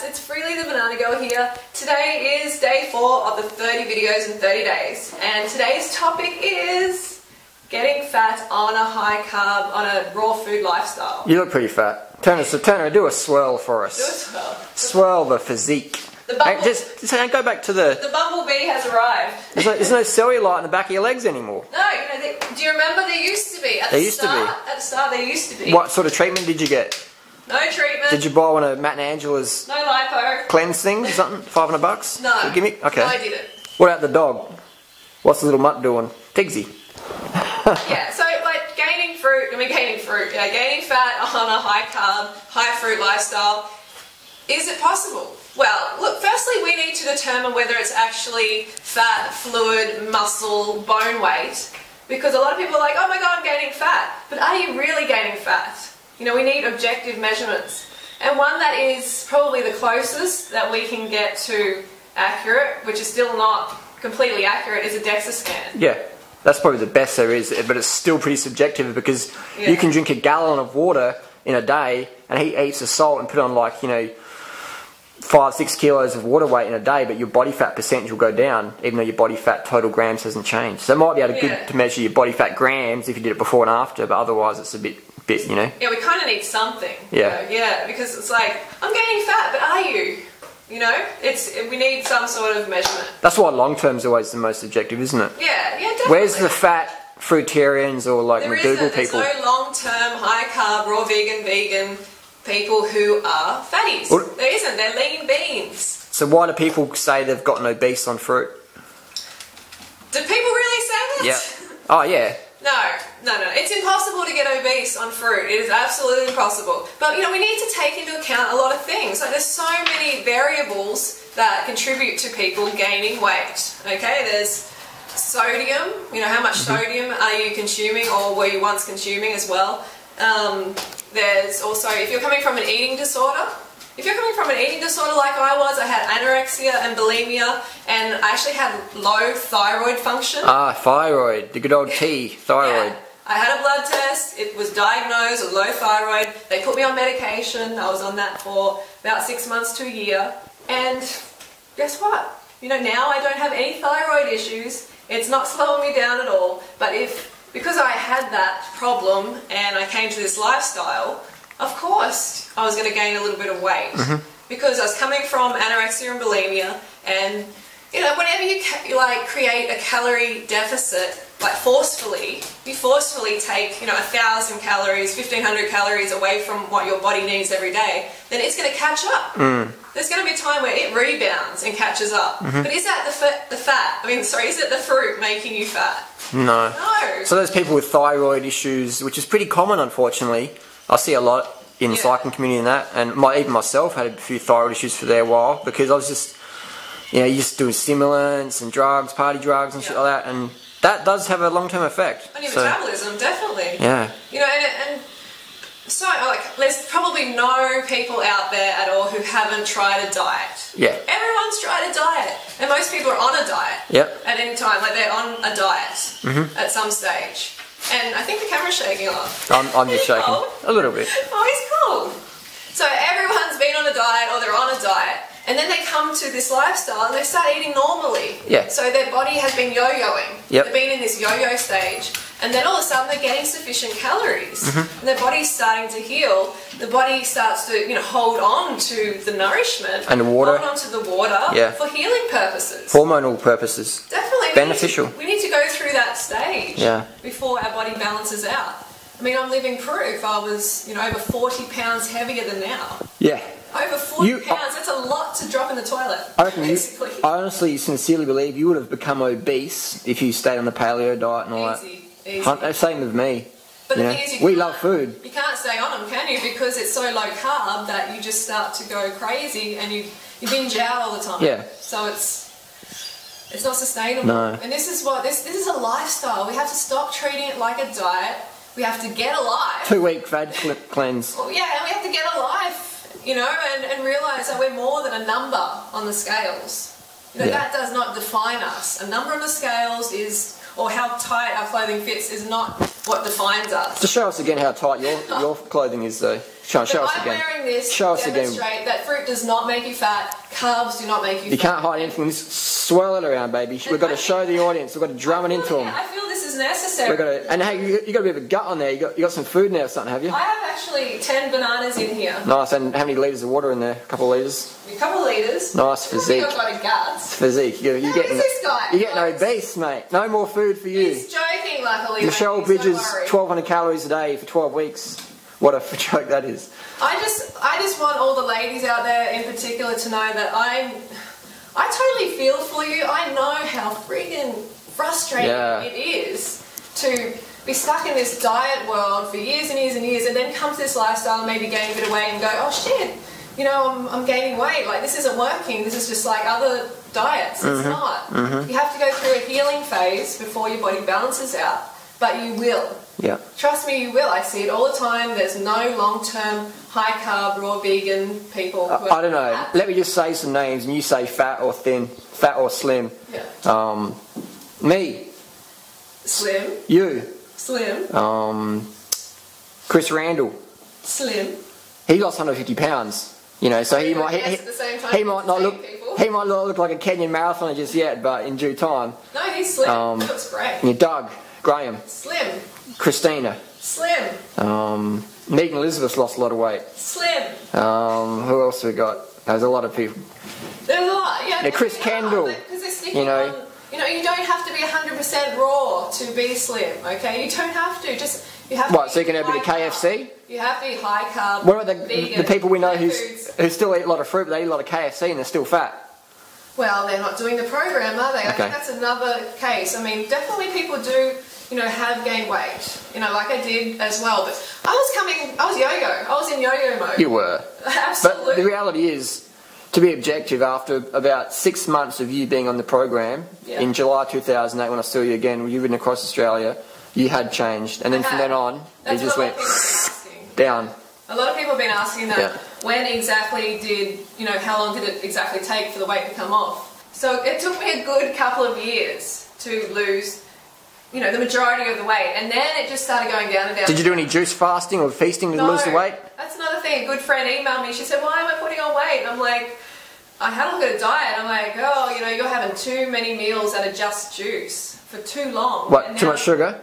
guys, it's Freely the Banana Girl here. Today is day 4 of the 30 videos in 30 days, and today's topic is getting fat on a high carb, on a raw food lifestyle. You look pretty fat. Turner, do a swirl for us. Do a swirl. Swirl the physique. Just go back to the bumblebee has arrived. There's no cellulite in the back of your legs anymore. No, do you remember there used to be? At the start there used to be. What sort of treatment did you get? No treatment. Did you buy one of Matt and Angela's no lipo cleanse things or something? $500? No. Give me. Okay. No, I didn't. What about the dog? What's the little mutt doing? Tigsy. Yeah, so like gaining fat on a high carb, high fruit lifestyle, is it possible? Well, look, firstly we need to determine whether it's actually fat, fluid, muscle, bone weight, because a lot of people are like, oh my god, I'm gaining fat, but are you really gaining fat? You know, we need objective measurements, and one that is probably the closest that we can get to accurate, which is still not completely accurate, is a DEXA scan. Yeah. That's probably the best there is, but it's still pretty subjective because you can drink a gallon of water in a day and eat heaps of salt and put on 5-6 kilos of water weight in a day, but your body fat percentage will go down even though your body fat total grams hasn't changed. So it might be able to measure your body fat grams if you did it before and after, but otherwise it's a bit, you know. Yeah, we kind of need something. Yeah. Yeah, because it's like, I'm gaining fat, but are you? You know, we need some sort of measurement. That's why long term is always the most objective, isn't it? Yeah, definitely. Where's the fat fruitarians or McDougall people? There's no long-term, high-carb, raw vegan people who are fatties. There isn't. They're lean beans. So why do people say they've gotten obese on fruit? Do people really say that? Yeah. Oh, yeah. No. It's impossible to get obese on fruit. It is absolutely impossible. But, we need to take into account a lot of things. Like, there's so many variables that contribute to people gaining weight. Okay, there's sodium. How much sodium are you consuming or were you once consuming as well? There's also, if you're coming from an eating disorder, like I was, I had anorexia and bulimia, and I actually had low thyroid function. Ah, thyroid, the good old T, thyroid. Yeah. I had a blood test, it was diagnosed with low thyroid, they put me on medication, I was on that for about 6 months to a year, and guess what? Now I don't have any thyroid issues, it's not slowing me down at all, but because I had that problem and I came to this lifestyle, of course I was going to gain a little bit of weight because I was coming from anorexia and bulimia, and whenever you create a calorie deficit, you forcefully take 1,000 calories, 1,500 calories away from what your body needs every day, then it's going to catch up. There's going to be a time where it rebounds and catches up. But is that is it the fruit making you fat? No. No. So those people with thyroid issues, which is pretty common unfortunately, I see a lot in the cycling community and that, and even myself had a few thyroid issues for a while because I was just, you're just doing stimulants and drugs, party drugs and shit like that, and that does have a long-term effect. On your metabolism, definitely. Yeah. So, there's probably no people out there at all who haven't tried a diet. Yeah. Everyone's tried a diet. And most people are on a diet. Yep. At any time. Like, they're on a diet at some stage. And I think the camera's shaking off. I'm just shaking. Cold? A little bit. Oh, he's cold. So everyone's been on a diet or they're on a diet. And then they come to this lifestyle and they start eating normally. Yeah. So their body has been yo-yoing. Yep. They've been in this yo-yo stage. And then all of a sudden they're getting sufficient calories. And their body's starting to heal. The body starts to, hold on to the nourishment. And the water. Hold on to the water for healing purposes. Hormonal purposes. Definitely. Beneficial. We need to go through that stage before our body balances out. I'm living proof. I was, over 40 pounds heavier than now. Yeah. Over 40 pounds, that's a lot to drop in the toilet, basically. I honestly, sincerely believe you would have become obese if you stayed on the paleo diet and all that. Easy. Same with me. But the thing is, we love food. You can't stay on them, can you? Because it's so low carb that you just start to go crazy and you binge out all the time. Yeah. So it's not sustainable. No. And this is is a lifestyle. We have to stop treating it like a diet. We have to get alive. 2-week fad cleanse. Well, yeah, and we have to get alive. And realise that we're more than a number on the scales. That does not define us. A number on the scales is or how tight our clothing fits is not what defines us. Just show us again how tight your clothing is, though. Show us again. I'm wearing this show us to demonstrate again. that fruit does not make you fat, carbs do not make you fat. You can't hide anything. Just swirl it around, baby. We've got to show the audience. We've got to drum it into them. I feel this is necessary. We've got to, and hey, you got a bit of a gut on there. You got some food in there or something, have you? I have actually 10 bananas in here. Nice. And how many litres of water in there? A couple of litres? A couple of litres. Nice physique. I've got a guts. Physique. You're getting this guy? You're getting obese, mate. No more food for you. He's joking, luckily. Michelle Bridges, 1,200 calories a day for 12 weeks. What a joke that is. I just want all the ladies out there in particular to know that I totally feel for you. I know how freaking frustrating it is to be stuck in this diet world for years and years and years, and then come to this lifestyle and maybe gain a bit of weight and go, oh shit, you know, I'm gaining weight. Like, this isn't working. This is just like other diets. It's not. You have to go through a healing phase before your body balances out. But you will. Yeah. Trust me, you will. I see it all the time. There's no long-term, high-carb, raw vegan people. I don't know. Fat. Let me just say some names, and you say fat or thin, fat or slim. Yeah. Me. Slim. You. Slim. Chris Randall. Slim. He lost 150 pounds. You know, so he might not look like a Kenyan marathoner just yet, but in due time. No, he's slim. He looks great. Yeah, Doug, Graham. Slim. Christina. Slim. Megan Elizabeth's lost a lot of weight. Slim. Who else have we got? There's a lot of people. There's a lot, yeah. Chris Kendall. Because they're sticking on, you know, you don't have to be 100% raw to be slim, okay? You don't have to. You have to. What, so you can have a bit of KFC? You have to be high carb. What about the people we know who still eat a lot of fruit, but they eat a lot of KFC and they're still fat? Well, they're not doing the program, are they? I think that's another case. I mean, definitely people do, you know, have gained weight. You know, like I did as well. But I was yo-yo. I was in yo-yo mode. You were. Absolutely. But the reality is, to be objective, after about 6 months of you being on the program, in July 2008, when I saw you again, you've been across Australia, you had changed. And then from then on, you just went down. A lot of people have been asking that. When exactly how long did it exactly take for the weight to come off? So it took me a good couple of years to lose, you know, the majority of the weight. And then it just started going down and down. Did you do any juice fasting or feasting to lose the weight? That's another thing. A good friend emailed me. She said, why am I putting on weight? And I'm like, I had a look at a diet. I'm like, oh, you know, you're having too many meals that are just juice for too long. What, too much sugar?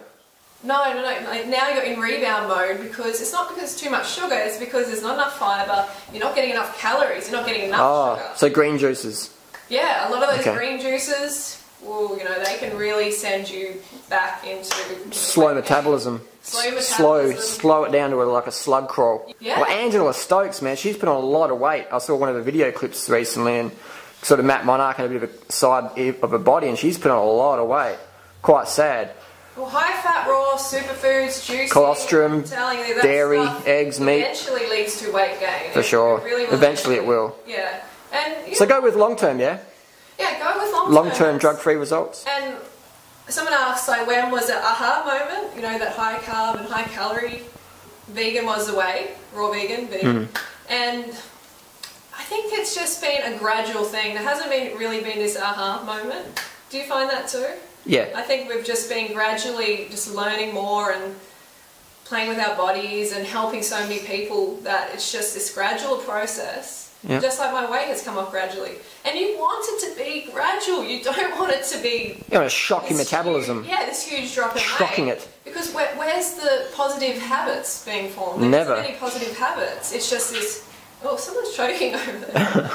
No. Like, now you're in rebound mode because it's not because it's too much sugar, it's because there's not enough fibre, you're not getting enough calories, you're not getting enough sugar. So green juices. Yeah, a lot of those green juices, well, you know, they can really send you back into slow metabolism. Slow it down to like a slug crawl. Yeah. Well, Angela Stokes, man, she's put on a lot of weight. I saw one of her video clips recently, and sort of Matt Monarch had a bit of a side of her body, and she's put on a lot of weight. Quite sad. Well, high-fat, raw, superfoods, juice, colostrum, dairy, eggs, meat. Eventually leads to weight gain. For sure. Eventually it will. Yeah. And so go with long-term, yeah? Yeah, go with long-term. Long-term drug-free results. And someone asked, like, when was it aha moment? You know, that high-carb and high-calorie vegan was the way. Raw vegan. And I think it's just been a gradual thing. There hasn't really been this aha moment. Do you find that too? Yeah. I think we've just been gradually just learning more and playing with our bodies and helping so many people that it's just this gradual process. Yeah. Just like my weight has come off gradually. And you want it to be gradual. You don't want it to be... You want to shock your metabolism. This huge drop in weight. Shocking it. Because where's the positive habits being formed? Never. There isn't any positive habits. It's just this... Oh, someone's choking over there.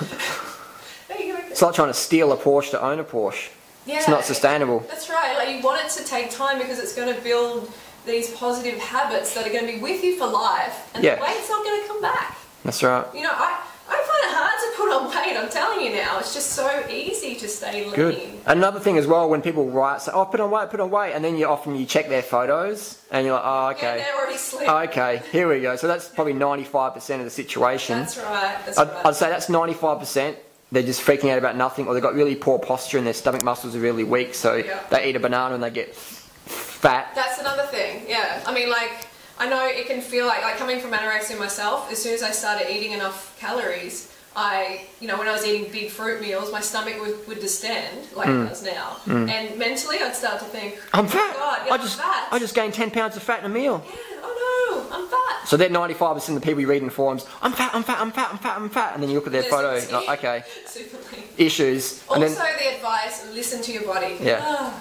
There you go. It's like trying to steal a Porsche to own a Porsche. Yeah, it's not sustainable. That's right. Like, you want it to take time because it's going to build these positive habits that are going to be with you for life, and the weight's not going to come back. That's right. You know, I find it hard to put on weight. I'm telling you now, it's just so easy to stay lean. Good. Another thing as well, when people write, say, "Oh, put on weight," and then you check their photos, and you're like, "Oh, okay." Yeah, they're already slim. Okay, here we go. So that's probably 95% of the situation. That's right. I'd say that's 95%. They're just freaking out about nothing, or they've got really poor posture and their stomach muscles are really weak, so they eat a banana and they get fat. That's another thing, yeah. I mean, like, I know it can feel like coming from anorexia myself, as soon as I started eating enough calories, when I was eating big fruit meals, my stomach would distend like it does now. And mentally I'd start to think, I'm fat. Oh God, yeah, I I'm fat. just gained 10 pounds of fat in a meal. Yeah, oh no, I'm fat. So they're 95% of the people you read in forums, I'm fat, I'm fat, I'm fat, I'm fat, I'm fat. And then you look at their photo, and you're like, okay, Super lean. issues. Also And then, the advice, listen to your body. Yeah.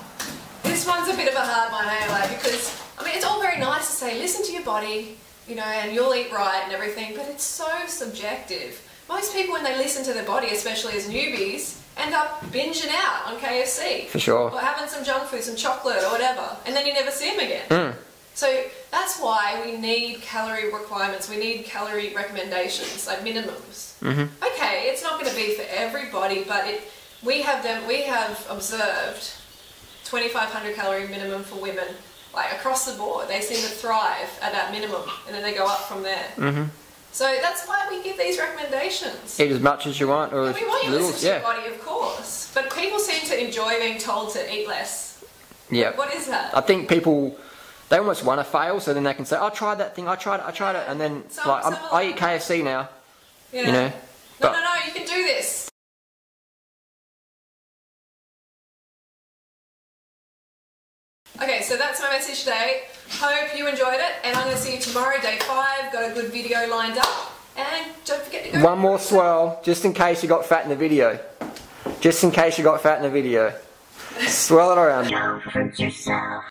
This one's a bit of a hard one, eh? Because, I mean, it's all very nice to say, listen to your body, and you'll eat right and everything, but it's so subjective. Most people, when they listen to their body, especially as newbies, end up binging out on KFC. For sure. Or having some junk food, some chocolate or whatever, and then you never see them again. So that's why we need calorie requirements, we need calorie recommendations, like minimums. Okay, it's not going to be for everybody, but we have observed 2,500 calorie minimum for women, like across the board. They seem to thrive at that minimum, and then they go up from there. So that's why we give these recommendations. Eat as much as you want, or And we want you to little, listen to your body, of course. But people seem to enjoy being told to eat less. Yeah. What is that? I think people, they almost want to fail, so then they can say, I tried that thing, I tried it, and then I eat KFC now. Yeah. No, you can do this. Okay, so that's my message today. Hope you enjoyed it, and I'm going to see you tomorrow, day 5. Got a good video lined up, and don't forget to go. One more swirl, just in case you got fat in the video. Just in case you got fat in the video. Swirl it around. Don't hurt yourself.